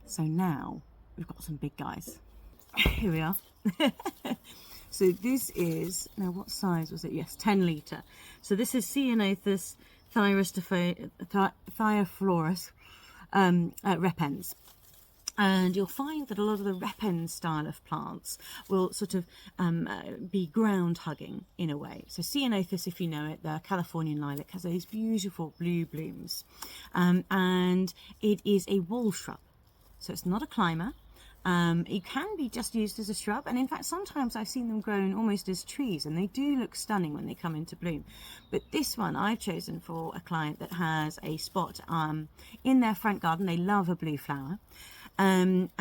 So now we've got some big guys. Here we are. So this is, now what size was it? Yes, 10 litre. So this is Ceanothus thyrsiflorus Repens. And you'll find that a lot of the Repens style of plants will sort of be ground hugging in a way. So Ceanothus, if you know it, the Californian lilac, has these beautiful blue blooms. And it is a wall shrub. So it's not a climber. It can be just used as a shrub, and in fact sometimes I've seen them grown almost as trees, and they do look stunning when they come into bloom. But this one I've chosen for a client that has a spot in their front garden. They love a blue flower, and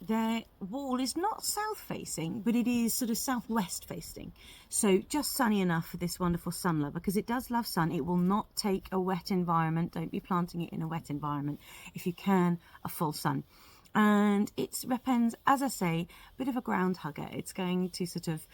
their wall is not south facing, but it is sort of southwest facing, so just sunny enough for this wonderful sun lover, because it does love sun. It will not take a wet environment. Don't be planting it in a wet environment. If you can, a full sun. And it's Repens, as I say, a bit of a ground hugger. It's going to sort of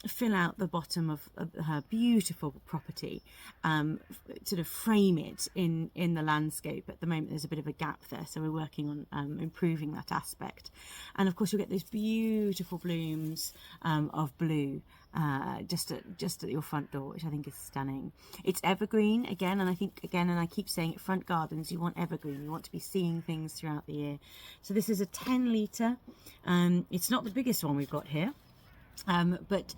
fill out the bottom of her beautiful property, sort of frame it in the landscape. At the moment there's a bit of a gap there, so we're working on improving that aspect. And of course you'll get these beautiful blooms of blue just at your front door, which I think is stunning. It's evergreen again, and I think again, and I keep saying it, front gardens, you want evergreen. You want to be seeing things throughout the year. So this is a 10 litre. It's not the biggest one we've got here, but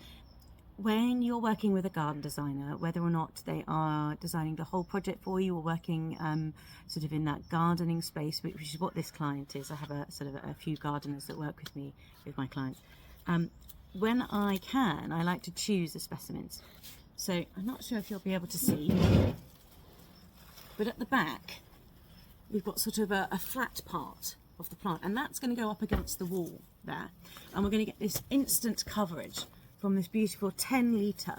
when you're working with a garden designer, whether or not they are designing the whole project for you or working sort of in that gardening space, which is what this client is. I have a sort of a few gardeners that work with me, with my clients. When I can, I like to choose the specimens. So I'm not sure if you'll be able to see, but at the back we've got sort of a flat part of the plant, and that's going to go up against the wall there, and we're going to get this instant coverage from this beautiful 10 litre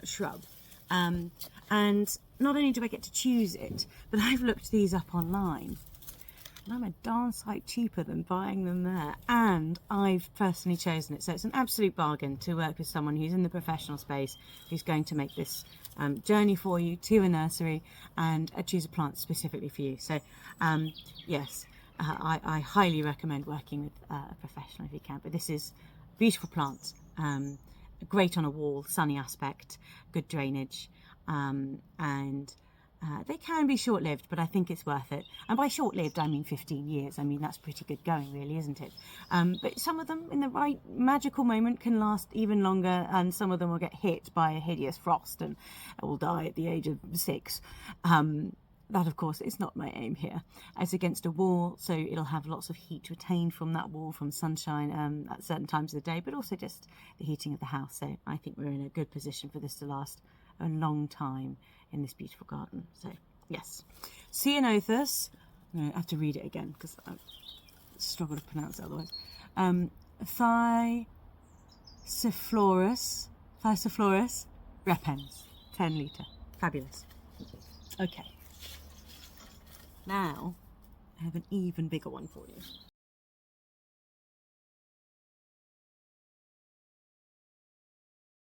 shrub. And not only do I get to choose it, but I've looked these up online, and I'm a darn sight cheaper than buying them there, and I've personally chosen it. So it's an absolute bargain to work with someone who's in the professional space, who's going to make this journey for you to a nursery and choose a plant specifically for you. So yes, I highly recommend working with a professional if you can. But this is a beautiful plant, great on a wall, sunny aspect, good drainage, and they can be short-lived, but I think it's worth it. And by short-lived, I mean 15 years. I mean, that's pretty good going, really, isn't it? But some of them, in the right magical moment, can last even longer, and some of them will get hit by a hideous frost and will die at the age of 6. That, of course, is not my aim here. It's against a wall, so it'll have lots of heat retained from that wall, from sunshine at certain times of the day, but also just the heating of the house. So I think we're in a good position for this to last a long time in this beautiful garden. So yes, Ceanothus, I have to read it again because I struggle to pronounce it otherwise. Thyrsiflorus Repens, 10 litre. Fabulous. Okay, now I have an even bigger one for you.